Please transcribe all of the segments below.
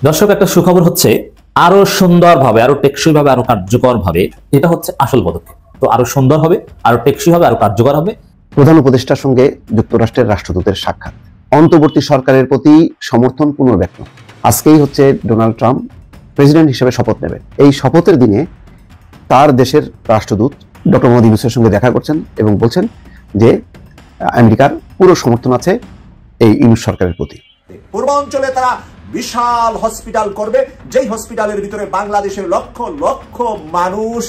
দর্শক, একটা সুখবর হচ্ছে আরো সুন্দরভাবে, আরো টেকসই ভাবে, আরো কার্যকর ভাবে, এটা হচ্ছে আসল পদক্ষেপ। তো আরো সুন্দর হবে, আরো টেকসই হবে, আরো কার্যকর হবে। প্রধান উপদেষ্টার সঙ্গে যুক্তরাষ্ট্রের রাষ্ট্রদূতের সাক্ষাৎ, অন্তর্বর্তী সরকারের প্রতি সমর্থন পুনর্ব্যক্ত। আজকেই হচ্ছে ডোনাল্ড ট্রাম্প প্রেসিডেন্ট হিসেবে শপথ নেবেন। এই শপথের দিনে তার দেশের রাষ্ট্রদূত ডক্টর মোহাম্মদ ইউনূসের সঙ্গে দেখা করছেন এবং বলছেন যে আমেরিকার পুরো সমর্থন আছে এই ইউনূস সরকারের প্রতি। পূর্বাঞ্চলে তারা বিশাল হসপিটাল করবে, যেই হসপিটালের ভিতরে বাংলাদেশের লক্ষ লক্ষ মানুষ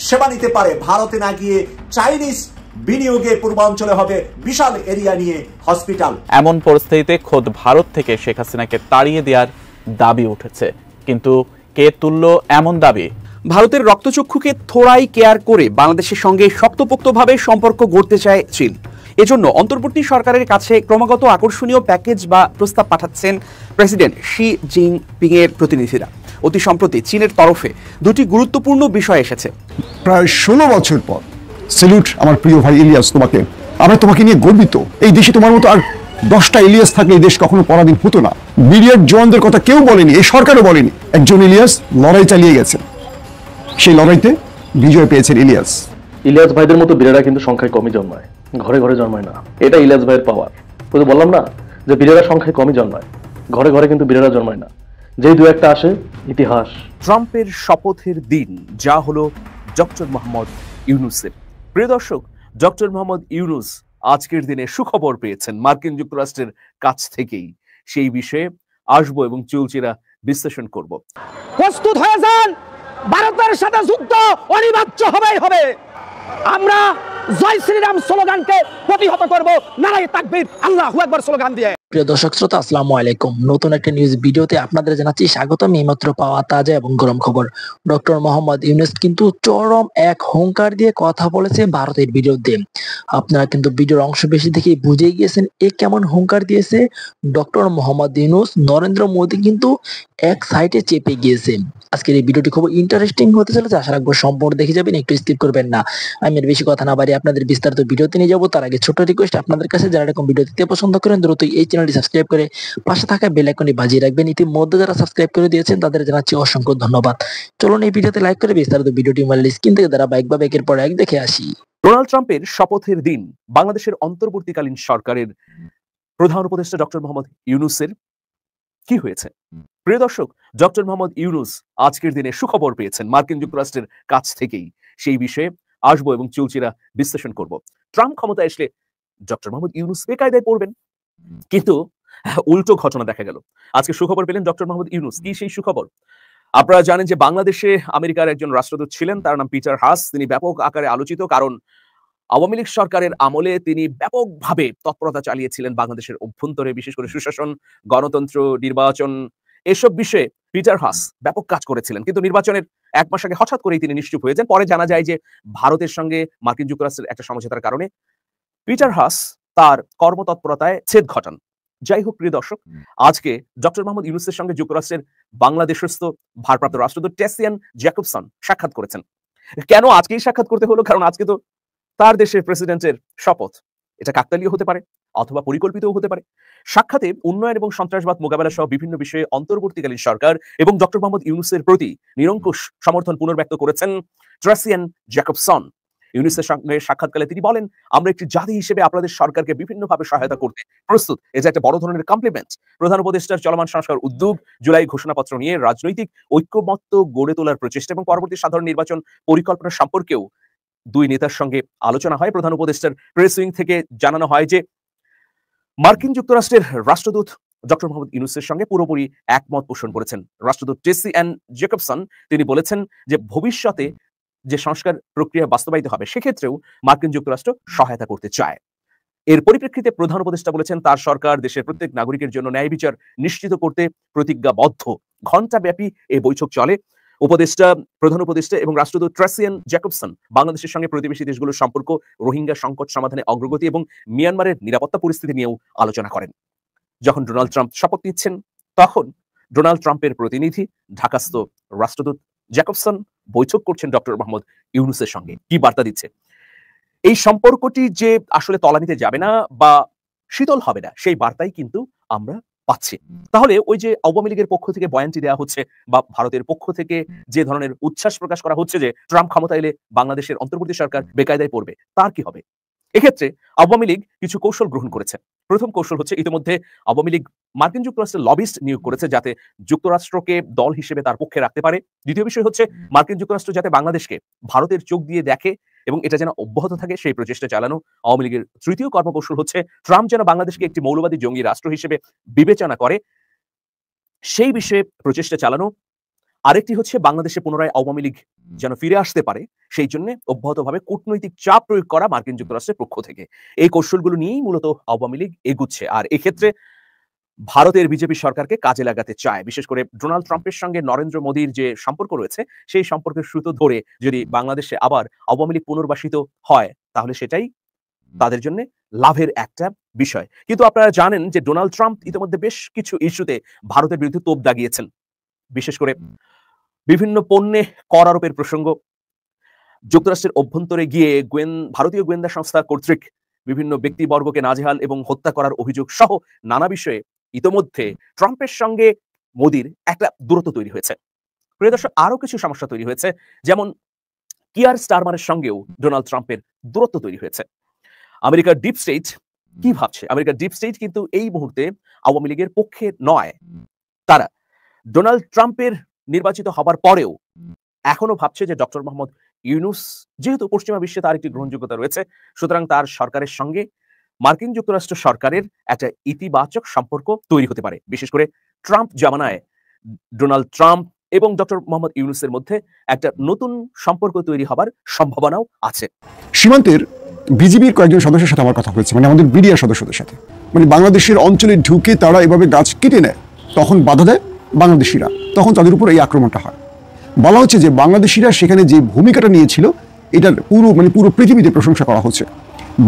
সেবা নিতে পারে। ভারতে না গিয়ে চাইনিজ বিনিয়োগে পূর্বাঞ্চলে হবে বিশাল এরিয়া নিয়ে হসপিটাল। এমন পরিস্থিতিতে খোদ ভারত থেকে শেখ হাসিনাকে তাড়িয়ে দেওয়ার দাবি উঠেছে, কিন্তু কে তুলল এমন দাবি? ভারতের রক্তচক্ষুকে থোড়াই কেয়ার করে বাংলাদেশের সঙ্গে শক্তপোক্তভাবে সম্পর্ক গড়তে চায় চীন। এজন্য অন্তর্বর্তী সরকারের কাছে ক্রমাগত আকর্ষণীয় প্যাকেজ বা প্রস্তাব পাঠাচ্ছেন প্রেসিডেন্ট শি জিনপিং এর প্রতিনিধিরা। অতি সম্প্রতি চীনের তরফে দুটি গুরুত্বপূর্ণ বিষয় এসেছে। প্রায় 16 বছর পর সেলুট আমার প্রিয় ভাই ইলিয়াস, তোমাকে। আমরা তোমাকে নিয়ে গর্বিত। এই দেশে তোমার মতো আর 10টা ইলিয়াস থাকলে এই দেশ কখনো পরাধীন হতো না। বিডিআর জওয়ানদের কথা কেউ বলেনি, এই সরকারও বলেনি। একজন ইলিয়াস লড়াই চালিয়ে গেছেন, সেই লড়াইতে বিজয় পেয়েছেন ইলিয়াস। ইলিয়াস ভাইদের মতো বীরেরা কিন্তু সংখ্যায় কমই জন্মায়, ঘরে ঘরে জন্মায় না। এটা ইলিয়াস ভাইয়ের পাওয়ার। ওই যে বললাম না যে বীরেরা সংখ্যায় কমই জন্মায়, ঘরে ঘরে কিন্তু বীরেরা জন্মায় না। যেই দু একটা আসে ইতিহাস। ট্রাম্পের শপথের দিন যা হলো ডক্টর মোহাম্মদ ইউনূসের। প্রিয় দর্শক, ডক্টর মোহাম্মদ ইউনূস আজকের দিনে সুখবর পেয়েছেন মার্কিন যুক্তরাষ্ট্রের কাছ থেকেই। সেই বিষয়ে আসবো এবং চুলচিরা বিশ্লেষণ করব। প্রস্তুত হয়ে যান, ভারতের সাথে যুদ্ধ অনিবার্য হবেই হবে। আমরা জয় শ্রীরাম স্লোগানকে প্রতিহত করব, নারায়ে তাকবীর, আল্লাহু আকবার স্লোগান দিয়ে। প্রিয় দর্শক শ্রোতা, আসসালামু আলাইকুম। নতুন একটা নিউজ ভিডিওতে আপনাদের জানাচ্ছি স্বাগতম। এইমাত্র পাওয়া তাজা এবং গরম খবর। ডক্টর মোহাম্মদ ইউনূস কিন্তু চরম এক হুঙ্কার দিয়ে কথা বলেছে ভারতের বিরুদ্ধে। আপনারা কিন্তু ভিডিওর অংশ বেশি দেখে বুঝে গিয়েছেন এ কেমন হুঙ্কার দিয়েছে ডক্টর মোহাম্মদ ইউনূস। নরেন্দ্র মোদী কিন্তু এক সাইডে চেপে গিয়েছে। আজকের এই ভিডিওটি খুব ইন্টারেস্টিং হতে চলেছে, আশা রাখবো সম্পূর্ণ দেখে যাবেন, একটু স্কিপ করবেন না। আমি আর বেশি কথা না বাড়িয়ে আপনাদের বিস্তারিত ভিডিওতে নিয়ে যাবো। তার আগে ছোট রিকোয়েস্ট আপনাদের কাছে, যারা এরকম ভিডিও দিতে পছন্দ করেন দ্রুত এই চ্যানেলটি সাবস্ক্রাইব করে পাশে থাকা বেল আইকনটি বাজিয়ে রাখবেন। ইতিমধ্যে যারা সাবস্ক্রাইব করে দিয়েছেন তাদের জানাচ্ছি অসংখ্য ধন্যবাদ। চলুন এই ভিডিওতে লাইক করে বিস্তারিত ভিডিওটি মোবাইল স্ক্রিন থেকে ধারাবাহিকভাবে একের পর এক দেখে আসি। ডোনাল্ড ট্রাম্পের শপথের দিন বাংলাদেশের অন্তর্বর্তীকালীন সরকারের প্রধান উপদেষ্টা ডক্টর মোহাম্মদ ইউনূসের কি হয়েছে? প্রিয় দর্শক, ডক্টর মোহাম্মদ ইউনূস আজকের দিনে সুখবর পেয়েছেন মার্কিন যুক্তরাষ্ট্রের কাছ থেকেই। সেই বিষয়ে আসবো এবং চুলচিরা বিশ্লেষণ করব। ট্রাম্প ক্ষমতায় আসলে ডক্টর মোহাম্মদ ইউনূস বেকায়দায় পড়বেন, কিন্তু উল্টো ঘটনা দেখা গেল। আজকে সুখবর পেলেন ডক্টর মোহাম্মদ ইউনূস। কি সেই সুখবর? আপনারা জানেন যে বাংলাদেশে আমেরিকার একজন রাষ্ট্রদূত ছিলেন, তার নাম পিটার হাস। তিনি ব্যাপক আকারে আলোচিত, কারণ আওয়ামী লীগ সরকারের আমলে তিনি ব্যাপকভাবে তৎপরতা চালিয়েছিলেন বাংলাদেশের অভ্যন্তরে, বিশেষ করে সুশাসন, গণতন্ত্র, নির্বাচন, এসব বিষয়ে পিটার হাস ব্যাপক কাজ করেছিলেন। কিন্তু নির্বাচনের 1 মাস আগে হঠাৎ করেই তিনি নিশ্চুপ হয়ে যান। পরে জানা যায় যে ভারতের সঙ্গে মার্কিন যুক্তরাষ্ট্রের একটা সমঝোতার কারণে পিটার হাস তার কর্মতৎপরতায় ছেদ ঘটান। যাই হোক প্রিয় দর্শক, আজকে ডক্টর মোহাম্মদ ইউনূসের সঙ্গে যুক্তরাষ্ট্রের বাংলাদেশস্থ ভারপ্রাপ্ত রাষ্ট্রদূত টেসিয়ান জ্যাকবসন সাক্ষাৎ করেছেন। কেন আজকেই সাক্ষাৎ করতে হলো? কারণ আজকে তো তার দেশের প্রেসিডেন্টের শপথ। এটা কাকতালীয় হতে পারে অথবা পরিকল্পিতও হতে পারে। সাক্ষাতে উন্নয়ন এবং সন্ত্রাসবাদ মোকাবেলা সহ বিভিন্ন বিষয়ে অন্তর্বর্তীকালীন সরকার এবং ডক্টর মোহাম্মদ ইউনূসের প্রতি নিরঙ্কুশ সমর্থন পুনর্ব্যক্ত করেছেন টেসিয়ান জ্যাকবসন। ইউনূসের সঙ্গে সাক্ষাৎকালে তিনি বলেন, আমরা একটি জাতি হিসেবে আপনাদের সরকারকে বিভিন্নভাবে সহায়তা করতে প্রস্তুত। এটা একটা বড় ধরনের কমপ্লিমেন্ট। প্রধান উপদেষ্টার চলমান সংস্কার উদ্যোগ, জুলাই ঘোষণাপত্র নিয়ে রাজনৈতিক ঐক্যমত্য গড়ে তোলার প্রচেষ্টা এবং পরবর্তী সাধারণ নির্বাচন পরিকল্পনা সম্পর্কেও দুই নেতার সঙ্গে আলোচনা হয়। প্রধান উপদেষ্টার প্রেস উইং থেকে জানানো হয় যে মার্কিন যুক্তরাষ্ট্রের রাষ্ট্রদূত ডক্টর মোহাম্মদ ইউনূসের সঙ্গে পুরোপুরি একমত পোষণ করেছেন। রাষ্ট্রদূত টেসিয়ান জ্যাকবসন তিনি বলেছেন যে ভবিষ্যতে যে সংস্কার প্রক্রিয়া বাস্তবায়িত হবে সেক্ষেত্রেও মার্কিন যুক্তরাষ্ট্র সহায়তা করতে চায়। এর পরিপ্রেক্ষিতে প্রধান উপদেষ্টা বলেছেন তার সরকার দেশের প্রত্যেক নাগরিকের জন্য ন্যায় বিচার নিশ্চিত করতে প্রতিজ্ঞাবদ্ধ। ঘণ্টাব্যাপী এই বৈঠক চলে। প্রধান উপদেষ্টা এবং রাষ্ট্রদূত টেসিয়ান জ্যাকবসন বাংলাদেশের সঙ্গে প্রতিবেশী দেশগুলোর সম্পর্ক, রোহিঙ্গা সংকট সমাধানে অগ্রগতি এবং মিয়ানমারের নিরাপত্তা পরিস্থিতি নিয়েও আলোচনা করেন। যখন ডোনাল্ড ট্রাম্প শপথ নিচ্ছেন তখন ডোনাল্ড ট্রাম্পের প্রতিনিধি ঢাকাস্থ রাষ্ট্রদূত জ্যাকবসন বৈঠক করছেন ডক্টর মোহাম্মদ ইউনূসের সঙ্গে। কি বার্তা দিচ্ছে? এই সম্পর্কটি যে আসলে তলানিতে যাবে না বা শীতল হবে না, সেই বার্তাই কিন্তু আমরা পাচ্ছি। তাহলে ওই যে আওয়ামী লীগের পক্ষ থেকে বয়ানটি দেওয়া হচ্ছে বা ভারতের পক্ষ থেকে যে ধরনের উচ্ছ্বাস প্রকাশ করা হচ্ছে যে ট্রাম্প ক্ষমতা এলে বাংলাদেশের অন্তর্বর্তী সরকার বেকায়দায় পড়বে, তার কি হবে? এক্ষেত্রে আওয়ামী লীগ কিছু কৌশল গ্রহণ করেছে। প্রথম কৌশল হচ্ছে, ইতিমধ্যে আওয়ামী লীগ মার্কিন যুক্তরাষ্ট্রের লবিস্ট নিয়োগ করেছে যাতে যুক্তরাষ্ট্রকে দল হিসেবে তার পক্ষে রাখতে পারে। দ্বিতীয় বিষয় হচ্ছে, মার্কিন যুক্তরাষ্ট্র যাতে বাংলাদেশকে ভারতের চোখ দিয়ে দেখে এবং এটা যেন অব্যাহত থাকে সেই প্রচেষ্টা চালানো আওয়ামী লীগের তৃতীয় কর্মকৌশল হচ্ছে, ট্রাম্প যেন বাংলাদেশকে একটি মৌলবাদী জঙ্গি রাষ্ট্র হিসেবে বিবেচনা করে সেই বিষয়ে প্রচেষ্টা চালানো। আরেকটি হচ্ছে, বাংলাদেশে পুনরায় আওয়ামী লীগ যেন ফিরে আসতে পারে সেই জন্য অব্যাহতভাবে কূটনৈতিক চাপ প্রয়োগ করা মার্কিন যুক্তরাষ্ট্রের পক্ষ থেকে। এই কৌশলগুলো নিয়েই মূলত আওয়ামী লীগ এগুচ্ছে। আর এক্ষেত্রে ভারতের বিজেপি সরকারকে কাজে লাগাতে চায়। বিশেষ করে ডোনাল্ড ট্রাম্পের সঙ্গে নরেন্দ্র মোদীর যে সম্পর্ক রয়েছে সেই সম্পর্কের সুতো ধরে যদি বাংলাদেশে আবার আওয়ামী লীগ পুনর্বাসিত হয় তাহলে সেটাই তাদের জন্য লাভের একটা বিষয়। কিন্তু আপনারা জানেন যে ডোনাল্ড ট্রাম্প ইতিমধ্যে বেশ কিছু ইস্যুতে ভারতের বিরুদ্ধে তোপ দাগিয়েছেন। বিশেষ করে বিভিন্ন পণ্যে কর আরোপের প্রসঙ্গ, যুক্তরাষ্ট্রের অভ্যন্তরে গিয়ে ভারতীয় গোয়েন্দা সংস্থা কর্তৃক বিভিন্ন ব্যক্তিবর্গকে নাজেহাল এবং হত্যা করার অভিযোগ সহ নানা বিষয়ে ইতোমধ্যে ট্রাম্পের সঙ্গে মোদির একটা দূরত্ব তৈরি হয়েছে। প্রিয় দর্শক, আরো কিছু সমস্যা তৈরি হয়েছে, যেমন কিয়ার স্টারমারের সঙ্গেও ডোনাল্ড ট্রাম্পের দূরত্ব তৈরি হয়েছে। আমেরিকার ডিপ স্টেট কি ভাবছে? আমেরিকার ডিপ স্টেট কিন্তু এই মুহূর্তে আওয়ামী লীগের পক্ষে নয়। তারা ডোনাল্ড ট্রাম্পের নির্বাচিত হবার পরেও এখনো ভাবছে যে ডক্টর মোহাম্মদ ইউনূস যেহেতু পশ্চিমা বিশ্বে তার একটি গ্রহণযোগ্যতা রয়েছে, সুতরাং তার সরকারের সঙ্গে মার্কিন যুক্তরাষ্ট্র সরকারের একটা ইতিবাচক সম্পর্ক তৈরি হতে পারে। বিশেষ করে ট্রাম্প জামানায় ডোনাল্ড ট্রাম্প এবং ডক্টর মোহাম্মদ ইউনূসের মধ্যে একটা নতুন সম্পর্ক তৈরি হবার সম্ভাবনাও আছে। সীমান্তের বিজিবির কয়েকজন সদস্যের সাথে আমার কথা হয়েছে, মানে আমাদের বিডিআর সদস্যদের সাথে, মানে বাংলাদেশের অঞ্চলে ঢুকে তারা এভাবে গাছ কেটে নেয়, তখন বাধা দেয় বাংলাদেশিরা, তখন তাদের উপর এই আক্রমণটা হয়। বলা হচ্ছে যে বাংলাদেশিরা সেখানে যে ভূমিকাটা নিয়েছিল এটার পুরো পৃথিবীতে প্রশংসা করা হচ্ছে।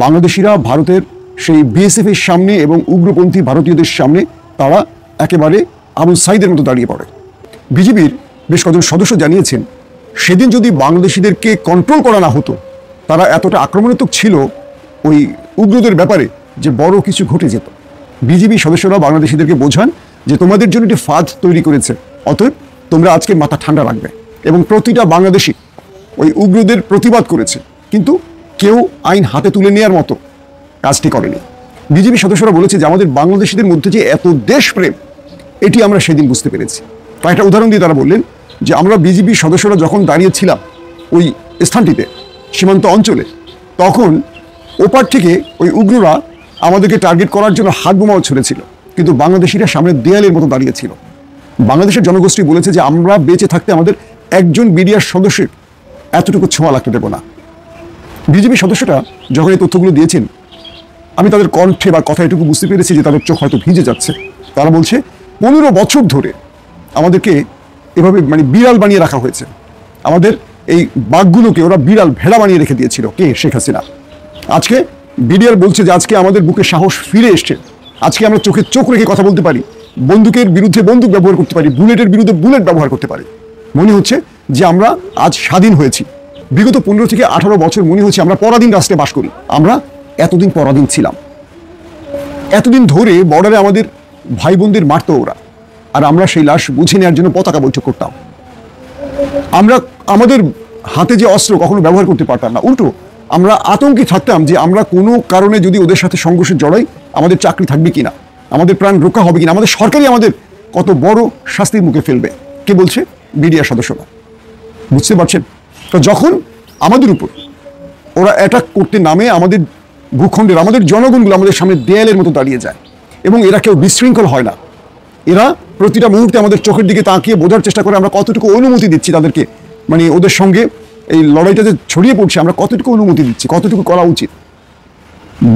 বাংলাদেশিরা ভারতের সেই বিএসএফ এর সামনে এবং উগ্রপন্থী ভারতীয়দের সামনে তারা একেবারে আবু সাইদের মতো দাঁড়িয়ে পড়ে। বিজিবির বেশ কয়েকজন সদস্য জানিয়েছেন, সেদিন যদি বাংলাদেশিদেরকে কন্ট্রোল করা না হতো, তারা এতটা আক্রমণাত্মক ছিল ওই উগ্রদের ব্যাপারে যে বড় কিছু ঘটে যেত। বিজিবি সদস্যরা বাংলাদেশিদেরকে বোঝান যে তোমাদের জন্য একটি ফাঁদ তৈরি করেছে, অতএব তোমরা আজকে মাথা ঠান্ডা রাখবে। এবং প্রতিটা বাংলাদেশি ওই উগ্রদের প্রতিবাদ করেছে, কিন্তু কেউ আইন হাতে তুলে নেওয়ার মতো কাজটি করেনি। বিজেপি সদস্যরা বলেছে যে আমাদের বাংলাদেশিদের মধ্যে যে এত দেশপ্রেম, এটি আমরা সেদিন বুঝতে পেরেছি। কয়েকটা উদাহরণ দিয়ে তারা বললেন যে আমরা বিজেপি সদস্যরা যখন দাঁড়িয়েছিলাম ওই স্থানটিতে সীমান্ত অঞ্চলে, তখন ওপার থেকে ওই উগ্ররা আমাদেরকে টার্গেট করার জন্য হাত বোমাও ছুড়েছিল, কিন্তু বাংলাদেশিরা সামনে দেয়ালের মতো দাঁড়িয়েছিল। বাংলাদেশের জনগোষ্ঠী বলেছে যে আমরা বেঁচে থাকতে আমাদের একজন বিডিআর সদস্যের এতটুকু ছোঁয়া লাগতে দেব না। বিজেপি সদস্যরা যখন এই তথ্যগুলো দিয়েছেন, আমি তাদের কণ্ঠে বা কথা এটুকু বুঝতে পেরেছি যে তাদের চোখ হয়তো ভিজে যাচ্ছে। তারা বলছে 15 বছর ধরে আমাদেরকে এভাবে বিড়াল বানিয়ে রাখা হয়েছে, আমাদের এই বাঘগুলোকে ওরা বিড়াল ভেড়া বানিয়ে রেখে দিয়েছিল, কে? শেখ হাসিনা। আজকে বিডিআর বলছে যে আজকে আমাদের বুকে সাহস ফিরে এসছে, আজকে আমরা চোখে চোখ রেখে কথা বলতে পারি, বন্দুকের বিরুদ্ধে বন্দুক ব্যবহার করতে পারি, বুলেটের বিরুদ্ধে বুলেট ব্যবহার করতে পারি। মনে হচ্ছে যে আমরা আজ স্বাধীন হয়েছি। বিগত 15 থেকে 18 বছর মনে হচ্ছে আমরা পরাধীন রাষ্ট্রে বাস করি। আমরা এতদিন পরাধীন ছিলাম, এতদিন ধরে বর্ডারে আমাদের ভাই বোনদের মারতো ওরা, আর আমরা সেই লাশ বুঝে নেওয়ার জন্য পতাকা বৈঠক করতাম। আমরা আমাদের হাতে যে অস্ত্র কখনো ব্যবহার করতে পারতাম না, উল্টো আমরা আতঙ্কে থাকতাম যে আমরা কোনো কারণে যদি ওদের সাথে সংঘর্ষে জড়াই আমাদের চাকরি থাকবে কিনা, আমাদের প্রাণ রক্ষা হবে কিনা, আমাদের সরকারই আমাদের কত বড় শাস্তির মুখে ফেলবে। কে বলছে? বিডিআর সদস্যরা। বুঝতে পারছেন? তো যখন আমাদের উপর ওরা অ্যাটাক করতে নামে, আমাদের ভূখণ্ডের আমাদের জনগণগুলো আমাদের সামনে দেয়ালের মতো দাঁড়িয়ে যায়, এবং এরা কেউ বিশৃঙ্খল হয় না। এরা প্রতিটা মুহূর্তে আমাদের চোখের দিকে তাকিয়ে বোঝার চেষ্টা করে আমরা কতটুকু অনুমতি দিচ্ছি তাদেরকে, ওদের সঙ্গে এই লড়াইটা যে ছড়িয়ে পড়ছে আমরা কতটুকু অনুমতি দিচ্ছি, কতটুকু করা উচিত।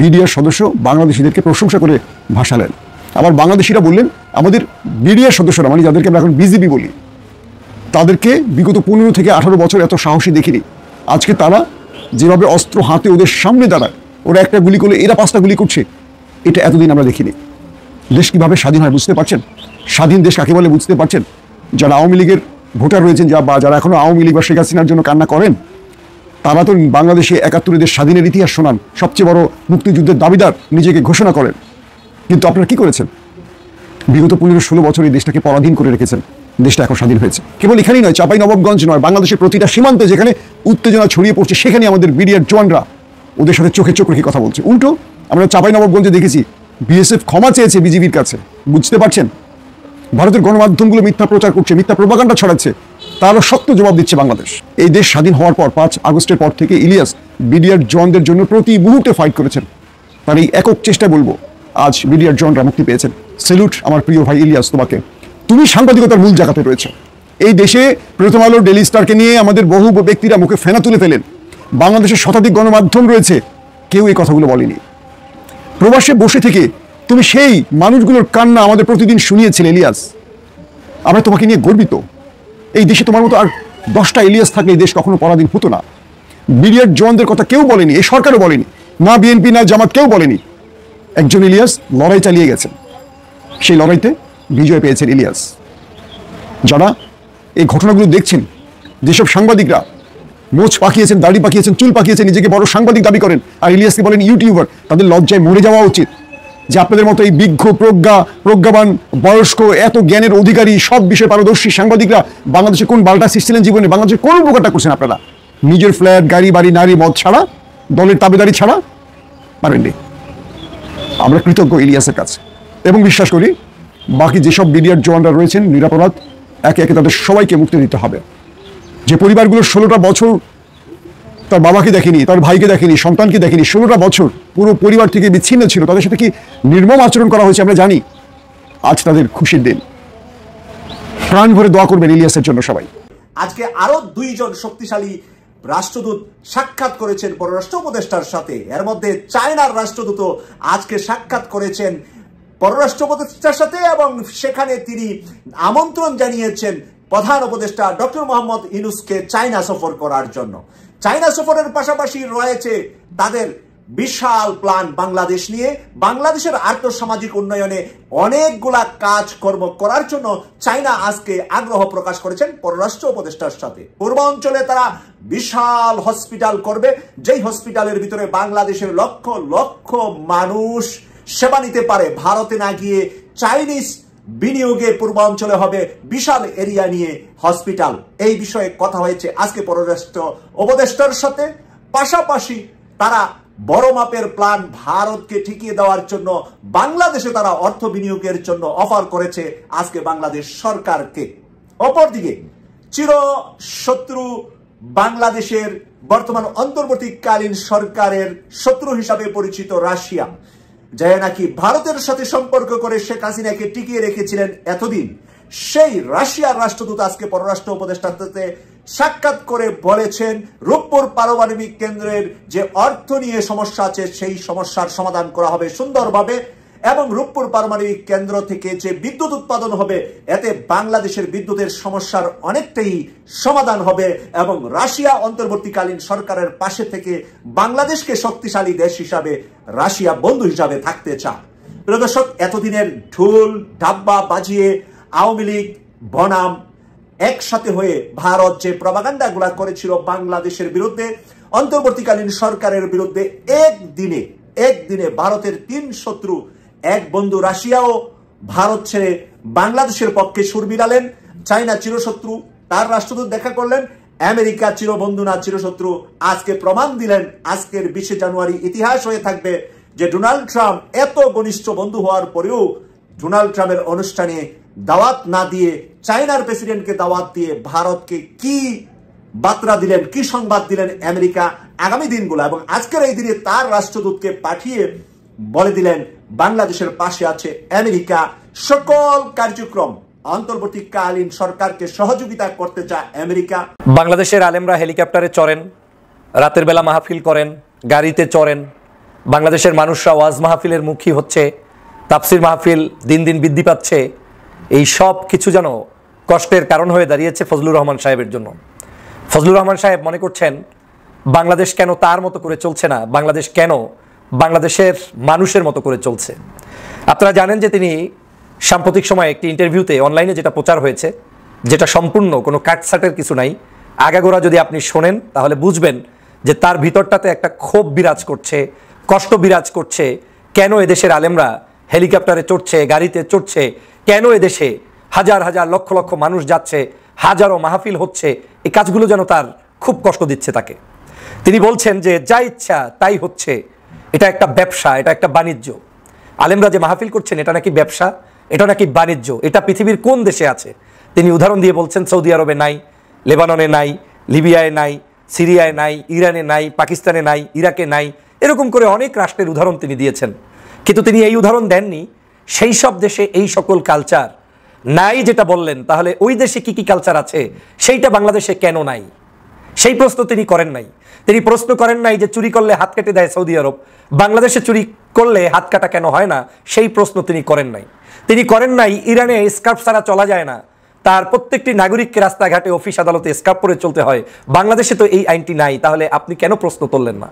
বিডিআর সদস্য বাংলাদেশিদেরকে প্রশংসা করে ভাসালেন। আবার বাংলাদেশিরা বললেন আমাদের বিডিআর সদস্যরা, যাদেরকে আমরা এখন বিজিবি বলি, তাদেরকে বিগত 15 থেকে 18 বছর এত সাহসী দেখিনি। আজকে তারা যেভাবে অস্ত্র হাতে ওদের সামনে দাঁড়ায়, ওরা একটা গুলি করলে এরা 5টা গুলি করছে, এটা এতদিন আমরা দেখিনি। দেশ কিভাবে স্বাধীন হয় বুঝতে পারছেন? স্বাধীন দেশ কাকে বলে বুঝতে পারছেন? যারা আওয়ামী লীগের ভোটার রয়েছেন, বা যারা এখনো আওয়ামী লীগ বা শেখ হাসিনার জন্য কান্না করেন, তারা তো বাংলাদেশে 71 দেশ স্বাধীনের ইতিহাস শোনান, সবচেয়ে বড় মুক্তিযুদ্ধের দাবিদার নিজেকে ঘোষণা করেন। কিন্তু আপনারা কি করেছেন? বিগত 15-16 বছর এই দেশটাকে পরাধীন করে রেখেছেন। দেশটা এখন স্বাধীন হয়েছে। কেবল এখানেই নয়, চাঁপাইনবাবগঞ্জ নয়, বাংলাদেশের প্রতিটা সীমান্তে যেখানে উত্তেজনা ছড়িয়ে পড়ছে সেখানে আমাদের বিডিআর জওয়ানরা ওদের সাথে চোখে চোখ রেখে কথা বলছে। উল্টো আমরা চাঁপাইনবাবগঞ্জে দেখেছি বিএসএফ ক্ষমা চেয়েছে বিজিবির কাছে। বুঝতে পারছেন, ভারতের গণমাধ্যমগুলো মিথ্যা প্রচার করছে, মিথ্যা প্রোপাগান্ডা ছড়াচ্ছে, তারও শক্ত জবাব দিচ্ছে বাংলাদেশ। এই দেশ স্বাধীন হওয়ার পর 5 আগস্টের পর থেকে ইলিয়াস বিডিআর জওয়ানদের জন্য প্রতি মুহূর্তে ফাইট করেছেন। তার এই একক চেষ্টায় বলবো আজ বিডিআর জওয়ানরা মুক্তি পেয়েছেন। সেলুট আমার প্রিয় ভাই ইলিয়াস তোমাকে। তুমি সাংবাদিকতার মূল জায়গাতে রয়েছে। এই দেশে প্রথম আলো, ডেইলি স্টারকে নিয়ে আমাদের বহু ব্যক্তিরা মুখে ফেনা তুলে ফেলেন। বাংলাদেশের শতাধিক গণমাধ্যম রয়েছে, কেউ এই কথাগুলো বলেনি। প্রবাসে বসে থেকে তুমি সেই মানুষগুলোর কান্না আমাদের প্রতিদিন শুনিয়েছিলে ইলিয়াস। আমরা তোমাকে নিয়ে গর্বিত। এই দেশে তোমার মতো আর 10টা ইলিয়াস থাকলে এই দেশ কখনো পরাধীন হতো না। বিডিআর জওয়ানদের কথা কেউ বলেনি, এই সরকারও বলেনি, না বিএনপি না জামাত কেউ বলেনি। একজন ইলিয়াস লড়াই চালিয়ে গেছেন, সেই লড়াইতে বিজয় পেয়েছেন ইলিয়াস। যারা এই ঘটনাগুলো দেখছেন, যেসব সাংবাদিকরা মোচ পাকিয়েছেন, দাড়ি পাকিয়েছেন, চুল পাকিয়েছেন, নিজেকে বড় সাংবাদিক দাবি করেন আর ইলিয়াসকে বলেন ইউটিউবার, তাদের লজ্জায় মরে যাওয়া উচিত। যে আপনাদের মতো এই বিজ্ঞ, প্রজ্ঞাবান, বয়স্ক, এত জ্ঞানের অধিকারী, সব বিষয়ে পারদর্শী সাংবাদিকরা বাংলাদেশে কোন বালটা সৃষ্টিলেন জীবনে? বাংলাদেশে কোন উপকারটা করছেন আপনারা? নিজের ফ্ল্যাট, গাড়ি, বাড়ি, নারী, মদ ছাড়া, দলের তাবেদারি ছাড়া পারেননি। আমরা কৃতজ্ঞ ইলিয়াসের কাছে এবং বিশ্বাস করি বাকি যেসব বিডিআর জওয়ানরা রয়েছেন নিরাপরাধ, একে একে তাদের সবাইকে মুক্তি দিতে হবে। যে পরিবারগুলো 16টা বছর তার বাবাকে দেখেনি, তার ভাইকে দেখেনি, সন্তানকে দেখেনি, 16টা বছর পুরো পরিবার থেকে বিচ্ছিন্ন ছিল, তাদের সাথে কি নির্মম আচরণ করা হয়েছে আমরা জানি। আজ তাদের খুশির দিন। প্রাণ ভরে দোয়া করবেন ইলিয়াসের জন্য সবাই। আজকে আরো 2 জন শক্তিশালী রাষ্ট্রদূত সাক্ষাৎ করেছেন পররাষ্ট্র উপদেষ্টার সাথে। এর মধ্যে চায়নার রাষ্ট্রদূত আজকে সাক্ষাৎ করেছেন পররাষ্ট্র উপদেষ্টার সাথে এবং সেখানে তিনি আমন্ত্রণ জানিয়েছেন প্রধান উপদেষ্টা ডক্টর মোহাম্মদ ইউনূসকে চায়না সফর করার জন্য। চায়না সফরের পাশাপাশি রয়েছে তাদের বিশাল প্ল্যান বাংলাদেশ নিয়ে, বাংলাদেশের আর্থসামাজিক উন্নয়নে অনেকগুলা কাজকর্ম করার জন্য চায়না আজকে আগ্রহ প্রকাশ করেছেন পররাষ্ট্র উপদেষ্টার সাথে। পূর্বাঞ্চলে তারা বিশাল হসপিটাল করবে, যেই হসপিটালের ভিতরে বাংলাদেশের লক্ষ লক্ষ মানুষ সেবা নিতে পারে। ভারতে না গিয়ে চাইনিজ বিনিয়োগে পূর্বাঞ্চলে হবে বিশাল এরিয়া নিয়ে হসপিটাল। এই বিষয়ে কথা হয়েছে আজকে পররাষ্ট্র উপদেষ্টার সাথে। পাশাপাশি তারা বড় মাপের প্ল্যান ভারতকে ঠেকিয়ে দেওয়ার জন্য বাংলাদেশে তারা অর্থ বিনিয়োগের জন্য অফার করেছে আজকে বাংলাদেশ সরকারকে। অপরদিকে চিরশত্রু বাংলাদেশের বর্তমান অন্তর্বর্তীকালীন সরকারের শত্রু হিসাবে পরিচিত রাশিয়া, যে নাকি ভারতের সাথে সম্পর্ক করে শেখ হাসিনাকে টিকিয়ে রেখেছিলেন এতদিন, সেই রাশিয়ার রাষ্ট্রদূত আজকে পররাষ্ট্র উপদেষ্টার সাথে সাক্ষাৎ করে বলেছেন রূপপুর পারমাণবিক কেন্দ্রের যে অর্থ নিয়ে সমস্যা আছে সেই সমস্যার সমাধান করা হবে সুন্দরভাবে এবং রূপপুর পারমাণবিক কেন্দ্র থেকে যে বিদ্যুৎ উৎপাদন হবে এতে বাংলাদেশের বিদ্যুতের সমস্যার অনেকটাই সমাধান হবে এবং রাশিয়া অন্তর্বর্তীকালীন সরকারের পাশে থেকে বাংলাদেশকে শক্তিশালী দেশ হিসাবে রাশিয়া বন্ধু হিসাবে থাকতে চায়। প্রিয় দর্শক, এতদিনের ঢোল ঢাব্বা বাজিয়ে আওয়ামী লীগ বনাম একসাথে হয়ে ভারত যে প্রপাগান্ডাগুলা করেছিল বাংলাদেশের বিরুদ্ধে, অন্তর্বর্তীকালীন সরকারের বিরুদ্ধে, একদিনে ভারতের 3 শত্রু এক বন্ধু রাশিয়াও ভারত ছেড়ে বাংলাদেশের পক্ষে সুর মিলালেন। চায়না চিরশত্রু, তার রাষ্ট্রদূত দেখা করলেন। আমেরিকা চিরবন্ধু না চিরশত্রু, আজকে প্রমাণ দিলেন। আজকের 20 জানুয়ারি ইতিহাস হয়ে থাকবে যে ডোনাল্ড ট্রাম্প এত ঘনিষ্ঠ বন্ধু হওয়ার পরেও ডোনাল্ড ট্রাম্পের অনুষ্ঠানে দাওয়াত না দিয়ে চায়নার প্রেসিডেন্টকে দাওয়াত দিয়ে ভারতকে কি বার্তা দিলেন, কি সংবাদ দিলেন আমেরিকা আগামী দিনগুলো, এবং আজকের এই দিনে তার রাষ্ট্রদূতকে পাঠিয়ে বলে দিলেন বাংলাদেশের পাশে আছে আমেরিকা, সকল কার্যক্রম অন্তর্বর্তীকালীন সরকারকে সহযোগিতা করতে চায় আমেরিকা। বাংলাদেশের আলেমরা হেলিকপ্টারে চড়েন, রাতের বেলা মাহফিল করেন, গাড়িতে চড়েন। বাংলাদেশের মানুষরা ওয়াজ মাহফিলের মুখী হচ্ছে, তাফসির মাহফিল দিন দিন বৃদ্ধি পাচ্ছে। এই সব কিছু যেন কষ্টের কারণ হয়ে দাঁড়িয়েছে ফজলুর রহমান সাহেবের জন্য। ফজলুর রহমান সাহেব মনে করছেন বাংলাদেশ কেন তার মতো করে চলছে না, বাংলাদেশ কেন বাংলাদেশের মানুষের মতো করে চলছে। আপনারা জানেন যে তিনি সাম্প্রতিক সময়ে একটি ইন্টারভিউতে অনলাইনে যেটা প্রচার হয়েছে, যেটা সম্পূর্ণ কোনো কাটছাটের কিছু নাই, আগাগোড়া যদি আপনি শোনেন তাহলে বুঝবেন যে তার ভিতরটাতে একটা ক্ষোভ বিরাজ করছে, কষ্ট বিরাজ করছে। কেন এদেশের আলেমরা হেলিকপ্টারে চড়ছে, গাড়িতে চড়ছে, কেন এদেশে হাজার হাজার লক্ষ লক্ষ মানুষ যাচ্ছে, হাজারো মাহফিল হচ্ছে, এই কাজগুলো যেন তার খুব কষ্ট দিচ্ছে তাকে। তিনি বলছেন যে যা ইচ্ছা তাই হচ্ছে, এটা একটা ব্যবসা, এটা একটা বাণিজ্য। আলেমরা যে মাহফিল করছেন এটা নাকি ব্যবসা, এটা নাকি বাণিজ্য, এটা পৃথিবীর কোন দেশে আছে? তিনি উদাহরণ দিয়ে বলছেন সৌদি আরবে নাই, লেবাননে নাই, লিবিয়ায় নাই, সিরিয়ায় নাই, ইরানে নাই, পাকিস্তানে নাই, ইরাকে নাই, এরকম করে অনেক রাষ্ট্রের উদাহরণ তিনি দিয়েছেন। কিন্তু তিনি এই উদাহরণ দেননি সেই সব দেশে এই সকল কালচার নাই যেটা বললেন, তাহলে ওই দেশে কি কি কালচার আছে সেইটা বাংলাদেশে কেন নাই, সেই প্রশ্ন তিনি করেন নাই। তিনি প্রশ্ন করেন নাই যে চুরি করলে হাত কেটে দেয় সৌদি আরব, বাংলাদেশে চুরি করলে হাত কাটা কেন হয় না, সেই প্রশ্ন তিনি করেন নাই। তিনি করেন নাই ইরানে স্কার্ফ ছাড়া চলা যায় না, তার প্রত্যেকটি নাগরিককে রাস্তাঘাটে অফিস আদালতে স্কার্ফ পরে চলতে হয়, বাংলাদেশে তো এই আইনটি নাই, তাহলে আপনি কেন প্রশ্ন তুললেন না?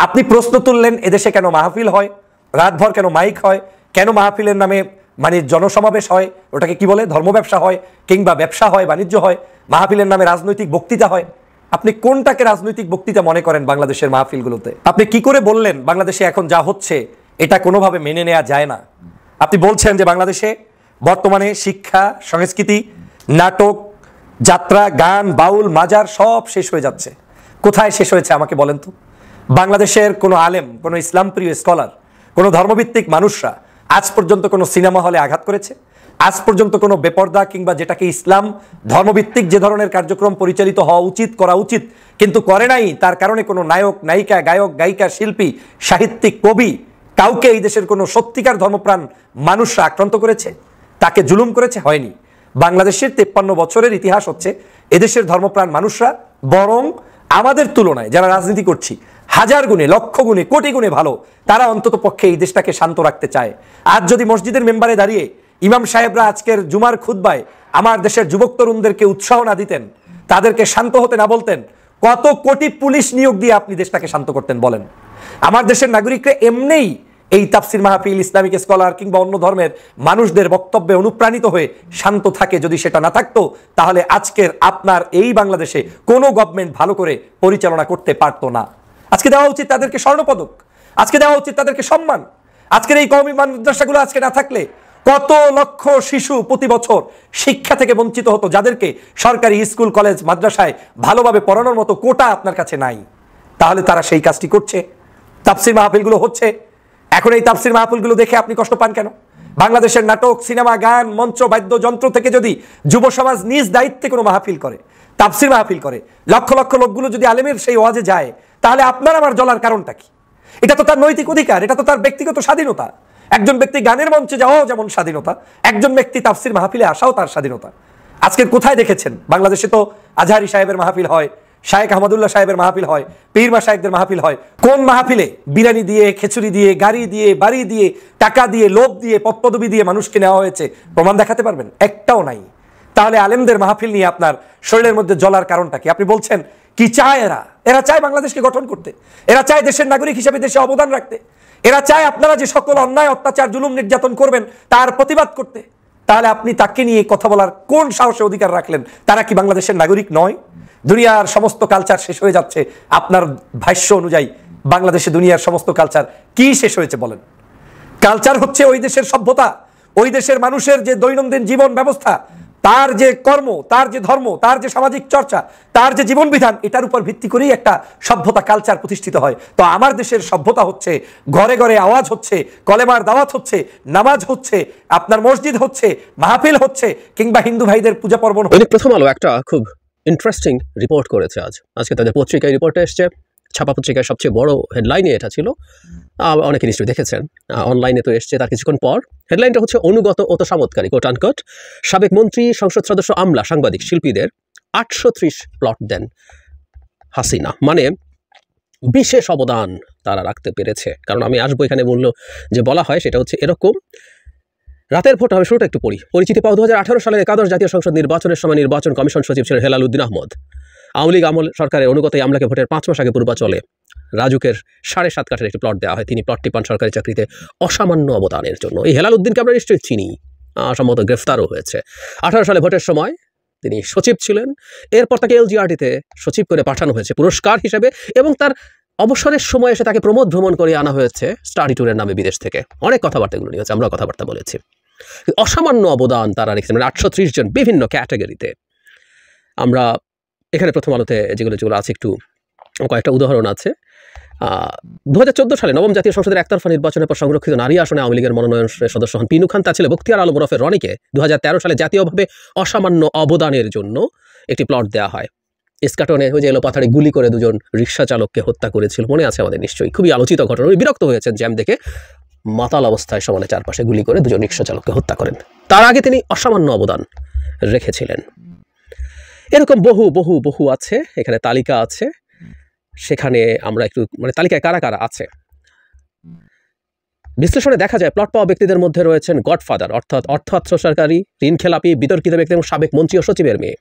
আপনি প্রশ্ন তুললেন এদেশে কেন মাহফিল হয়, রাতভর কেন মাইক হয়, কেন মাহফিলের নামে মানে জনসমাবেশ হয়, ওটাকে কি বলে, ধর্ম ব্যবসা হয়, কিংবা ব্যবসা হয়, বাণিজ্য হয়, মাহফিলের নামে রাজনৈতিক বক্তৃতা হয়। আপনি কোনটাকে রাজনৈতিক বক্তৃতা মনে করেন বাংলাদেশের মাহফিলগুলোতে? আপনি কি করে বললেন বাংলাদেশে এখন যা হচ্ছে এটা কোনোভাবে মেনে নেওয়া যায় না? আপনি বলছেন যে বাংলাদেশে বর্তমানে শিক্ষা, সংস্কৃতি, নাটক, যাত্রা, গান, বাউল, মাজার সব শেষ হয়ে যাচ্ছে। কোথায় শেষ হয়েছে আমাকে বলেন তো? বাংলাদেশের কোনো আলেম, কোনো ইসলাম প্রিয় স্কলার, কোনো ধর্মভিত্তিক মানুষরা আজ পর্যন্ত কোনো সিনেমা হলে আঘাত করেছে? আজ পর্যন্ত কোনো বেপর্দা কিংবা যেটাকে ইসলাম ধর্মভিত্তিক যে ধরনের কার্যক্রম পরিচালিত হওয়া উচিত, করা উচিত কিন্তু করে নাই, তার কারণে কোনো নায়ক, নায়িকা, গায়ক, গায়িকা, শিল্পী, সাহিত্যিক, কবি কাউকে এই দেশের কোনো সত্যিকার ধর্মপ্রাণ মানুষরা আক্রান্ত করেছে, তাকে জুলুম করেছে? হয়নি। বাংলাদেশের 53 বছরের ইতিহাস হচ্ছে এদেশের ধর্মপ্রাণ মানুষরা বরং আমাদের তুলনায় যারা রাজনীতি করছি হাজার গুণে, লক্ষ গুণে, কোটি গুণে ভালো, তারা অন্তত পক্ষে এই দেশটাকে শান্ত রাখতে চায়। আজ যদি মসজিদের মেম্বারে দাঁড়িয়ে ইমাম সাহেবরা আজকের জুমার খুতবায় আমার দেশের যুবক তরুণদেরকে উৎসাহ না দিতেন, তাদেরকে শান্ত হতে না বলতেন, কত কোটি পুলিশ নিয়োগ দিয়ে আপনি দেশটাকে শান্ত করতেন বলেন? আমার দেশের নাগরিকরা এমনিই এই তাফসির মাহফিল, ইসলামিক স্কলার কিংবা অন্য ধর্মের মানুষদের বক্তব্যে অনুপ্রাণিত হয়ে শান্ত থাকে। যদি সেটা না থাকতো তাহলে আজকের আপনার এই বাংলাদেশে কোনো গভর্নমেন্ট ভালো করে পরিচালনা করতে পারতো না। আজকে দেওয়া উচিত তাদেরকে স্বর্ণপদক, আজকে দেওয়া উচিত তাদেরকে সম্মান। আজকের এই কওমি মাদ্রাসাগুলো আজকে না থাকলে কত লক্ষ শিশু প্রতি বছর শিক্ষা থেকে বঞ্চিত হতো, যাদেরকে সরকারি স্কুল, কলেজ, মাদ্রাসায় ভালোভাবে পড়ানোর মতো কোটা আপনার কাছে নাই। তাহলে তারা সেই কাজটি করছে। তাফসির মাহফিলগুলো হচ্ছে, এখন এই তাফসির মাহফিলগুলো দেখে আপনি কষ্ট পান কেন? বাংলাদেশের নাটক, সিনেমা, গান, মঞ্চ, বাদ্যযন্ত্র থেকে যদি যুব সমাজ নিজ দায়িত্বে কোনো মাহফিল করে, তাফসির মাহফিল করে, লক্ষ লক্ষ লোকগুলো যদি আলেমের সেই ওয়াজে যায়, তাহলে আপনার আমার জ্বলার কারণটা কি? এটা তো তার নৈতিক অধিকার, এটা তো তার ব্যক্তিগত স্বাধীনতা। একজন ব্যক্তি গানের মঞ্চে যাওয়াও যেমন স্বাধীনতা, একজন ব্যক্তি তাফসির মাহফিলে আসাও তার স্বাধীনতা। আজকে কোথায় দেখেছেন? বাংলাদেশে তো আজহারি সাহেবের মাহফিল হয়, শায়েখ আহমদুল্লাহ সাহেবের মাহফিল হয়, পীর মাশায়েখদের মাহফিল হয়। কোন মাহফিলে বিরিয়ানি দিয়ে, খিচুড়ি দিয়ে, গাড়ি দিয়ে, বাড়ি দিয়ে, টাকা দিয়ে, লোভ দিয়ে, পদপদবি দিয়ে মানুষকে নেওয়া হয়েছে? প্রমাণ দেখাতে পারবেন? একটাও নাই। তাহলে আলেমদের মাহফিল নিয়ে আপনার শরীরের মধ্যে জ্বলার কারণটা কি? আপনি বলছেন কি চায় এরা? এরা চায় বাংলাদেশকে গঠন করতে, এরা চায় দেশের নাগরিক হিসেবে দেশে অবদান রাখতে, এরা চায় আপনারা যে সকল অন্যায়, অত্যাচার, জুলুম, নির্যাতন করবেন তার প্রতিবাদ করতে। তাহলে আপনি তাকে নিয়ে কথা বলার কোন সাহসে অধিকার রাখলেন? তারা কি বাংলাদেশের নাগরিক নয়? দুনিয়ার সমস্ত কালচার শেষ হয়ে যাচ্ছে আপনার ভাষ্য অনুযায়ী। বাংলাদেশে দুনিয়ার সমস্ত কালচার কি শেষ হয়েছে বলেন? কালচার হচ্ছে ওই দেশের সভ্যতা, ওই দেশের মানুষের যে দৈনন্দিন জীবন ব্যবস্থা, তার যে কর্ম, তার যে ধর্ম, তার যে সামাজিক চর্চা, তার যে জীবন বিধান, এটার উপর ভিত্তি করেই একটা সভ্যতা, কালচার প্রতিষ্ঠিত হয়। তো আমার দেশের সভ্যতা হচ্ছে ঘরে ঘরে আওয়াজ হচ্ছে, কলেমার দাওয়াত হচ্ছে, নামাজ হচ্ছে, আপনার মসজিদ হচ্ছে, মাহফিল হচ্ছে, কিংবা হিন্দু ভাইদের পূজা পার্বণ। প্রথম আলো একটা খুব ইন্টারেস্টিং রিপোর্ট করেছে আজকে তাদের পত্রিকায় রিপোর্টে এসছে, ছাপা পত্রিকায় সবচেয়ে বড় হেডলাইনে এটা ছিল, অনেকে নিশ্চয়ই দেখেছেন, অনলাইনে তো এসছে তার কিছুক্ষণ পর। হেডলাইনটা হচ্ছে অনুগত ও চমৎকারী, কোট আনকোট, সাবেক মন্ত্রী, সংসদ সদস্য, আমলা, সাংবাদিক, শিল্পীদের 830 প্লট দেন হাসিনা। মানে বিশেষ অবদান তারা রাখতে পেরেছে। কারণ আমি আসবো এখানে মূল্য যে বলা হয় সেটা হচ্ছে এরকম। রাতের ভোট হবে, শুরুটা একটু পড়ি। পরিচিতি পাওয়া 2018 সালের একাদশ জাতীয় সংসদ নির্বাচনের সময় নির্বাচন কমিশন সচিব ছিলেন হেলাল উদ্দিন আহমদ। আওয়ামী লীগ আমল সরকারের অনুগত আমলাকে ভোটের 5 মাস আগে পূর্বাচলে রাজুকের 7.5 কাঠার একটি প্লট দেওয়া হয়। তিনি প্লটটি পান সরকারি চাকরিতে অসামান্য অবদানের জন্য। এই হেলাল উদ্দিনকে আমরা নিশ্চয়ই চিনি, সম্ভবত গ্রেফতারও হয়েছে। 18 সালে ভোটের সময় তিনি সচিব ছিলেন। এরপর তাকে এলজিআরটিতে সচিব করে পাঠানো হয়েছে পুরস্কার হিসেবে, এবং তার অবসরের সময় এসে তাকে প্রমোদ ভ্রমণ করে আনা হয়েছে স্টাডি ট্যুরের নামে বিদেশ থেকে। অনেক কথাবার্তাগুলো নিয়ে হচ্ছে, আমরা কথাবার্তা বলেছি। অসামান্য অবদান তারা রেখেছেন, মানে 830 জন বিভিন্ন ক্যাটাগরিতে। আমরা এখানে প্রথম আলোতে যেগুলো আছে একটু কয়েকটা উদাহরণ আছে। 2014 সালে নবম জাতীয় সংসদের একতরফা নির্বাচনের পর সংরক্ষিত নারী আসনে আওয়ামী লীগের মনোনয়ন সদস্য হন পিনু খান। তার ছেলে বখতিয়ার আলম ওরফে রনিকে 2013 সালে জাতীয়ভাবে অসামান্য অবদানের জন্য একটি প্লট দেওয়া হয়। ইস্কাটনে ওই যে এলোপাথাড়ি গুলি করে 2জন রিক্সা চালককে হত্যা করেছিল, মনে আছে আমাদের নিশ্চয়ই, খুবই আলোচিত ঘটনা। উনি বিরক্ত হয়েছেন জ্যাম দেখে, মাতাল অবস্থায় সমানে চারপাশে গুলি করে 2জন রিক্সা চালককে হত্যা করেন। তার আগে তিনি অসামান্য অবদান রেখেছিলেন। এরকম বহু বহু বহু আছে, এখানে তালিকা আছে, সেখানে আমরা একটু মানে তালিকায় কারা কারা আছে বিশ্লেষণে দেখা যায় প্লট পাওয়া ব্যক্তিদের মধ্যে রয়েছেন গডফাদার অর্থাৎ অর্থ আত্মসাৎকারী, ঋণ খেলাপি, বিতর্কিত ব্যক্তি এবং সাবেক মন্ত্রী ও সচিবের মেয়ে।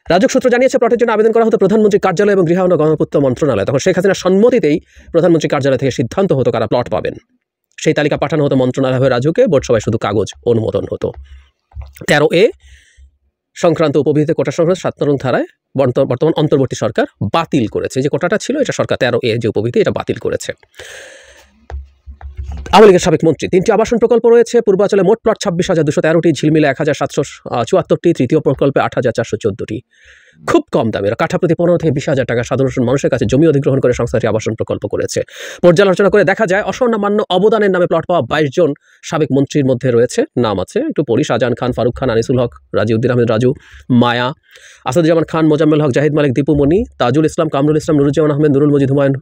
রাজস্ব সূত্র জানিয়েছে প্লটের জন্য আবেদন করা হতো প্রধানমন্ত্রী কার্যালয় এবং গৃহায়ন ও গণপূর্ত মন্ত্রণালয়। তখন শেখ হাসিনার সম্মতিতেই প্রধানমন্ত্রী কার্যালয় থেকে সিদ্ধান্ত হতো কারা প্লট পাবেন। সেই তালিকা পাঠানো হতো মন্ত্রণালয় হয়ে রাজুকে, বোর্ড সভায় শুধু কাগজ অনুমোদন হতো। 13A সংক্রান্ত উপবিধিত কোটা সংক্রান্ত 7 নং ধারায় বর্তমান অন্তর্বর্তী সরকার বাতিল করেছে। যে কোটাটা ছিল এটা সরকার 13A যে উপবিধি এটা বাতিল করেছে। আওয়ামী লীগের সাবেক মন্ত্রী 3টি আবাসন প্রকল্প রয়েছে পূর্বাঞ্চলে, মোট প্লট 26,213টি, ঝিলমিলে 1,774টি, তৃতীয় প্রকল্পে 8,414টি। খুব কম দামে কাঠা প্রতি 15 থেকে 20,000 টাকা সাধারণ মানুষের কাছে জমি অধিগ্রহণ করে সংস্থাটি আবাসন প্রকল্প করেছে। পর্যালোচনা করে দেখা যায় অসামান্য অবদানের নামে প্লট পাওয়া 22 জন সাবেক মন্ত্রীর মধ্যে রয়েছে, নাম আছে একটু পড়ি: শাহজাহান খান, ফারুক খান, আনিসুল হক, রাজিউদ্দিন আহমেদ রাজু, মায়া, আসাদুজ্জামান খান, মোজাম্মেল হক, জাহিদ মালিক, দীপু মনি, তাজুল ইসলাম, কামরুল ইসলাম, নুরুজ্জামান আহমেদ, নুরুল মজিদ, হুমায়ুন,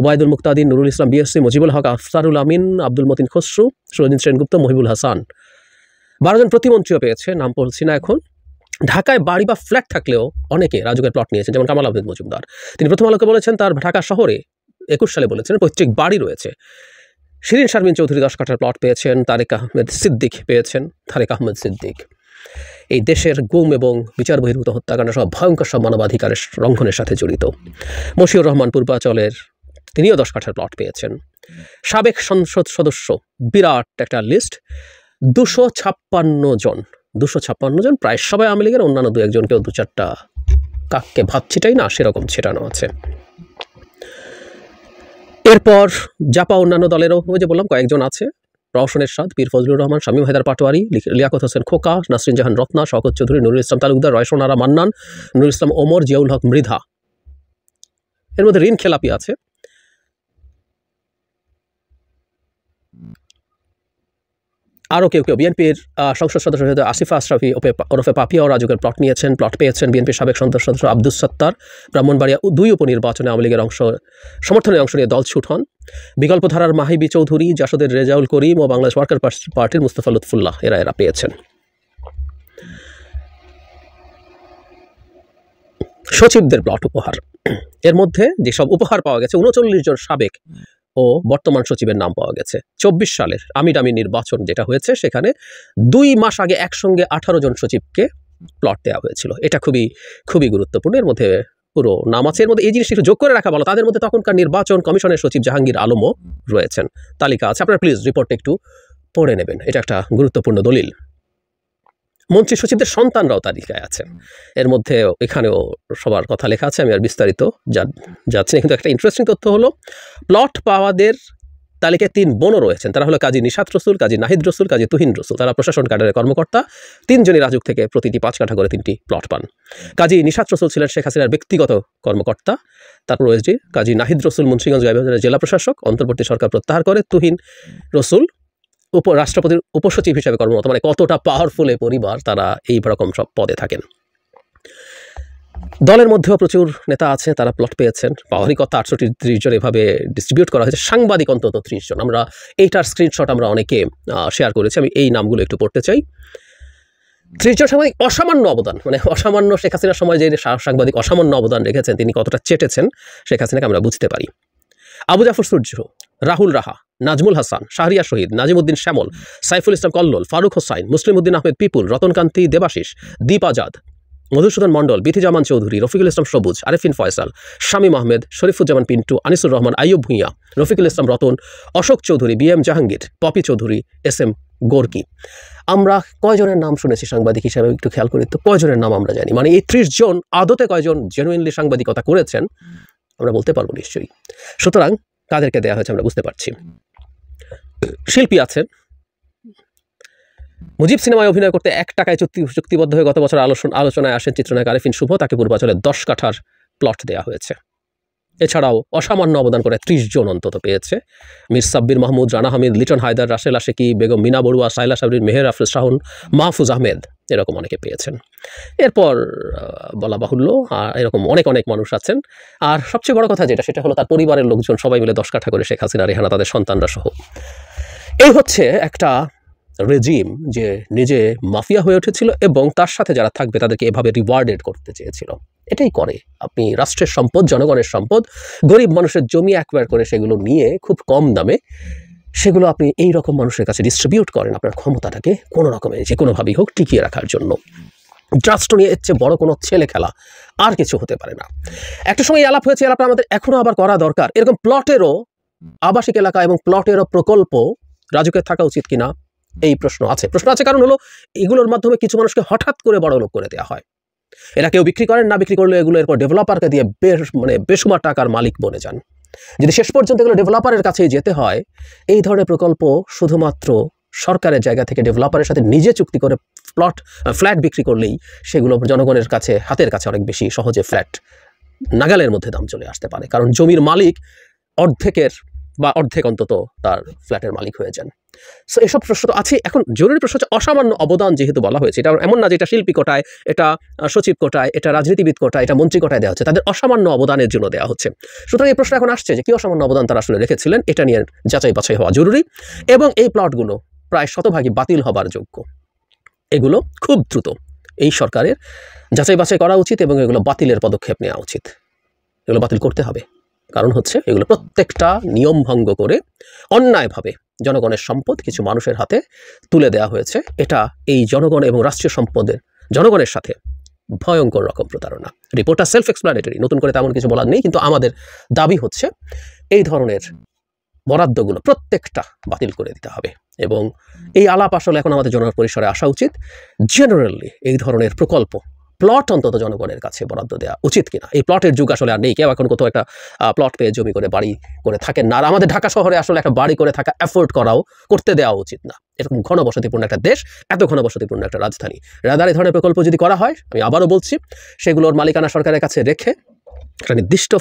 ওবায়দুল মুক্তাদিন, নুরুল ইসলাম বিএসসি, মুজিবুল হক, আফসারুল আমিন, আব্দুল মতিন খসরু, সুরজিৎ সেনগুপ্ত, মহিবুল হাসান। 12 জন প্রতিমন্ত্রীও পেয়েছে, নাম বলছি না এখন। ঢাকায় বাড়ি বা ফ্ল্যাট থাকলেও অনেকে রাজুকের প্লট নিয়েছেন, যেমন কামাল আহমেদ মজুমদার। তিনি প্রথম আলোকে বলেছেন তার ঢাকা শহরে 21 সালে বলেছেন পৈতৃক বাড়ি রয়েছে। শিরিন শারমিন চৌধুরী 10 কাঠার প্লট পেয়েছেন, তারেক আহমেদ সিদ্দিক পেয়েছেন, তারেক আহমেদ সিদ্দিক। এই দেশের গুম এবং বিচার বহির্ভূত হত্যাকাণ্ড সহ ভয়ঙ্কর সব মানবাধিকারের লঙ্ঘনের সাথে জড়িত। মশিউর রহমান পূর্বাচলের তিনিও 10 কাঠার প্লট পেয়েছেন। সাবেক সংসদ সদস্য বিরাট একটা লিস্ট, 256 জন, 256 জন, প্রায় সবাই আওয়ামী লীগের, অন্যান্য 2-1 জনকেও 2-4টা কাককে ভাত ছিটাই না সেরকম ছেটানো আছে। এরপর জাপা অন্যান্য দলেরও ওই যে বললাম কয়েকজন আছে: রওশন এরশাদ, পীর ফজলুর রহমান, শামীম হায়দার পাটোয়ারি, লিয়াকত হোসেন খোকা, নাসরিন জাহান রত্না, শওকত চৌধুরী, নুরুল ইসলাম তালুকদার, রয়শন আরা মান্নান, নুরুল ইসলাম ওমর, জিয়াউল হক মৃধা। এর মধ্যে ঋণ খেলাপি আছে। আরও কেউ বিএনপির সংসদ সদস্য আসিফা আশরাফি ওরফে পাপিয়া ও রাজুকের প্লট নিয়েছেন, প্লট পেয়েছেন। বিএনপির সাবেক সংসদ সদস্য আব্দুস সত্তার ব্রাহ্মণবাড়িয়া 2 উপনির্বাচনে আওয়ামী লীগের সমর্থনে অংশ নিয়ে দল ছুট হন। বিকল্প ধারার মাহিবি চৌধুরী, জাসদের রেজাউল করিম ও বাংলাদেশ ওয়ার্কার পার্টির মুস্তফা লুৎফুল্লাহ এরা পেয়েছেন। সচিবদের প্লট উপহার, এর মধ্যে যেসব উপহার পাওয়া গেছে 39 জন সাবেক ও বর্তমান সচিবের নাম পাওয়া গেছে। 24 সালের আমিডামি নির্বাচন যেটা হয়েছে সেখানে 2 মাস আগে একসঙ্গে 18 জন সচিবকে প্লট দেওয়া হয়েছিল। এটা খুবই খুবই গুরুত্বপূর্ণ। এর মধ্যে পুরো নাম আছে। এর মধ্যে এই জিনিসটা একটু যোগ করে রাখা ভালো, তাদের মধ্যে তখনকার নির্বাচন কমিশনের সচিব জাহাঙ্গীর আলমও রয়েছেন। তালিকা আছে, আপনারা প্লিজ রিপোর্টটা একটু পড়ে নেবেন, এটা একটা গুরুত্বপূর্ণ দলিল। মন্ত্রী সচিবদের সন্তানরাও তালিকায় আছেন। এর মধ্যে এখানেও সবার কথা লেখা আছে, আমি আর বিস্তারিত যাচ্ছি না। কিন্তু একটা ইন্টারেস্টিং তথ্য হলো প্লট পাওয়াদের তালিকায় 3 বোনও রয়েছেন। তারা হলো কাজী নিশাত রসুল, কাজী নাহিদ রসুল, কাজী তুহিন রসুল। তারা প্রশাসন ক্যাডারের কর্মকর্তা। 3 জনই রাজুক থেকে প্রতিটি 5 কাঠা করে 3টি প্লট পান। কাজী নিশাত রসুল ছিলেন শেখ হাসিনার ব্যক্তিগত কর্মকর্তা। তারপর ওএসডি কাজী নাহিদ রসুল মুন্সিগঞ্জ গাইবান্ধার জেলা প্রশাসক, অন্তর্বর্তী সরকার প্রত্যাহার করে। তুহিন রসুল রাষ্ট্রপতির উপসচিব হিসেবে কর্মরত। মানে কতটা পাওয়ারফুল এই পরিবার, তারা এই রকম সব পদে থাকেন। দলের মধ্যেও প্রচুর নেতা আছে, তারা প্লট পেয়েছেন। পাওয়ারই কথা 830 জন এভাবে ডিস্ট্রিবিউট করা হয়েছে। সাংবাদিক অন্তত 30 জন। আমরা এইটার স্ক্রিনশট আমরা অনেকে শেয়ার করেছি, আমি এই নামগুলো একটু পড়তে চাই। 30 জন সাংবাদিক অসামান্য অবদান, মানে অসামান্য শেখ হাসিনার সময় যে সাংবাদিক অসামান্য অবদান রেখেছেন, তিনি কতটা চেটেছেন শেখ হাসিনাকে আমরা বুঝতে পারি। আবু জাফর সূর্য, রাহুল রাহা, নাজমুল হাসান, শাহরিয়া শহীদ, নাজিমুদ্দিন শ্যামল, সাইফুল ইসলাম কল্লোল, ফারুক হোসাইন, মুসলিম উদ্দিন আহমেদ পিপুল, রতনকান্তি দেবাশিস, দীপ আজাদ, মধুসূদন মণ্ডল, বিথিজামান চৌধুরী, রফিকুল ইসলাম সবুজ, আরেফিন ফয়সাল, শামীম আহমেদ, শরীফুজ্জামান পিন্টু, আনিসুর রহমান, আইয়ুব ভূঁইয়া, রফিকুল ইসলাম রতন, অশোক চৌধুরী, BM জাহাঙ্গীর, পপি চৌধুরী, SM গোর্কি। আমরা কয়জনের নাম শুনেছি সাংবাদিক হিসেবে একটু খেয়াল করি তো, কয়জনের নাম আমরা জানি? মানে এই 30 জন আদতে কয়জন জেনুইনলি সাংবাদিকতা করেছেন আমরা বলতে পারবো নিশ্চয়ই। সুতরাং কাদেরকে দেওয়া হয়েছে আমরা বুঝতে পারছি। শিল্পী আছেন, মুজিব সিনেমায় অভিনয় করতে 1 টাকায় চুক্তিবদ্ধ হয়ে গত বছর আলোচনায় আসেন চিত্রনায়ক আরিফিন শুভ। তাকে পূর্বাচলে 10 কাঠার প্লট দেওয়া হয়েছে। এছাড়াও অসামান্য অবদান করে 30 জন অন্তত পেয়েছে। মীর সাব্বির মাহমুদ, রানা হামিদ, লিটন হায়দার, রাসেল আশেকি, বেগম মিনা বড়ুয়া, সাইলা সাবরিন, মেহের আফরোজ শাহন, মাহফুজ আহমেদ, এরকম অনেকে পেয়েছেন। এরপর বলা বাহুল্য এরকম অনেক মানুষ আছেন। আর সবচেয়ে বড় কথা যেটা, সেটা হলো তার পরিবারের লোকজন সবাই মিলে 10 কাঠা করে শেখ হাসিনা, রেহানা, তাদের সন্তানরা সহ। এই হচ্ছে একটা রেজিম যে নিজে মাফিয়া হয়ে উঠেছিল এবং তার সাথে যারা থাকবে তাদেরকে এভাবে রিওয়ার্ডেড করতে চেয়েছিল। এটাই করে। আপনি রাষ্ট্রের সম্পদ, জনগণের সম্পদ, গরিব মানুষের জমি অ্যাকোয়ার করে সেগুলো নিয়ে খুব কম দামে সেগুলো আপনি এই রকম মানুষের কাছে ডিস্ট্রিবিউট করেন আপনার ক্ষমতাটাকে কোনো রকমে যে কোনোভাবেই হোক টিকিয়ে রাখার জন্য। রাষ্ট্র নিয়ে এর চেয়ে বড় কোনো ছেলে খেলা আর কিছু হতে পারে না। একটা সময় আলাপ হয়েছে, আলাপটা আমাদের এখনো আবার করা দরকার। এরকম প্লটেরও আবাসিক এলাকা এবং প্লটেরও প্রকল্প রাজুকের থাকা উচিত কিনা এই প্রশ্ন আছে। কারণ হলো এগুলোর মাধ্যমে কিছু মানুষকে হঠাৎ করে বড় লোক করে দেওয়া হয়। এরা কেউ বিক্রি করেন, না বিক্রি করলে এগুলো এরপর ডেভেলপারকে দিয়ে বেসুমার টাকার মালিক বনে যান। যদি শেষ পর্যন্ত এগুলো ডেভেলপারের কাছেই যেতে হয়, এই ধরনের প্রকল্প শুধুমাত্র সরকারের জায়গা থেকে ডেভেলপারের সাথে নিজে চুক্তি করে ফ্ল্যাট বিক্রি করলেই সেগুলো জনগণের কাছে, হাতের কাছে অনেক বেশি সহজে ফ্ল্যাট নাগালের মধ্যে দাম চলে আসতে পারে। কারণ জমির মালিক অর্ধেক অন্তত তার ফ্ল্যাটের মালিক হয়ে যান। সো এসব প্রশ্ন তো আছে। এখন জরুরি প্রশ্ন হচ্ছে অসামান্য অবদান যেহেতু বলা হয়েছে, এটা এমন না যে এটা শিল্পী কোটায়, এটা সচিব কোটায়, এটা রাজনীতিবিদ কোটায়, এটা মন্ত্রী কোটায় দেওয়া হচ্ছে, তাদের অসামান্য অবদানের জন্য দেওয়া হচ্ছে। সুতরাং এই প্রশ্ন এখন আসছে যে কি অসামান্য অবদান তারা আসলে রেখেছিলেন, এটা নিয়ে যাচাই বাছাই হওয়া জরুরি। এবং এই প্লটগুলো প্রায় শতভাগই বাতিল হবার যোগ্য। এগুলো খুব দ্রুত এই সরকারের যাচাই বাছাই করা উচিত এবং এগুলো বাতিলের পদক্ষেপ নেওয়া উচিত। এগুলো বাতিল করতে হবে। কারণ হচ্ছে এগুলো প্রত্যেকটা নিয়ম ভঙ্গ করে অন্যায়ভাবে জনগণের সম্পদ কিছু মানুষের হাতে তুলে দেওয়া হয়েছে। এটা এই জনগণ এবং রাষ্ট্রীয় সম্পদের জনগণের সাথে ভয়ঙ্কর রকম প্রতারণা। রিপোর্টটা সেলফ এক্সপ্লানেটরি, নতুন করে তেমন কিছু বলার নেই। কিন্তু আমাদের দাবি হচ্ছে এই ধরনের বরাদ্দগুলো প্রত্যেকটা বাতিল করে দিতে হবে। এবং এই আলাপ আসলে এখন আমাদের জনগণ পরিসরে আসা উচিত। জেনারেলি এই ধরনের প্রকল্প প্লট অন্তত জনগণের কাছে বরাদ্দ দেওয়া উচিত কিনা। এই প্লটের যুগ আসলে আর নেই। কেউ এখন কোথাও একটা প্লট পেয়ে জমি করে বাড়ি করে থাকেন না। আর আমাদের ঢাকা শহরে আসলে একটা বাড়ি করে থাকা অ্যাফোর্ড করতে দেওয়া উচিত না। এরকম ঘনবসতিপূর্ণ একটা দেশ, এত ঘনবসতিপূর্ণ একটা রাজধানী, রাদার এই ধরনের প্রকল্প যদি করা হয়, আমি আবারও বলছি, সেগুলোর মালিকানা সরকারের কাছে রেখে একটা নির্দিষ্ট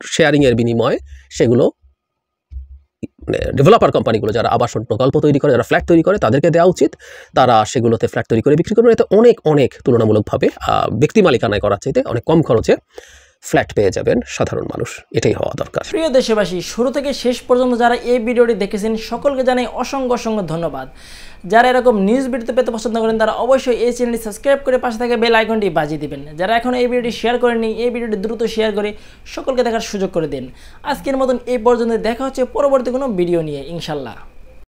শেয়ারিংয়ের বিনিময়ে সেগুলো ডেভেলপার কোম্পানিগুলো যারা আবাসন প্রকল্প তৈরি করে, যারা ফ্ল্যাট তৈরি করে, তাদেরকে দেওয়া উচিত। তারা সেগুলোতে ফ্ল্যাট তৈরি করে বিক্রি করবে। এতে অনেক তুলনামূলকভাবে ব্যক্তি মালিকানায় করার চাইতে অনেক কম খরচে ফ্ল্যাট পেয়ে যাবেন সাধারণ মানুষ। এটাই হওয়া দরকার। প্রিয় দেশবাসী, শুরু থেকে শেষ পর্যন্ত যারা এই ভিডিওটি দেখেছেন সকলকে জানাই অসংখ্য ধন্যবাদ। যারা এরকম নিউজ ভিডিওতে পেতে পছন্দ করেন তারা অবশ্যই এই চ্যানেলটি সাবস্ক্রাইব করে পাশে থাকা বেল আইকনটি বাজিয়ে দিবেন। যারা এখন এই ভিডিওটি শেয়ার করেননি, এই ভিডিওটি দ্রুত শেয়ার করে সকলকে দেখার সুযোগ করে দিন। আজকের মতন এই পর্যন্ত, দেখা হচ্ছে পরবর্তী কোনো ভিডিও নিয়ে ইনশাল্লাহ।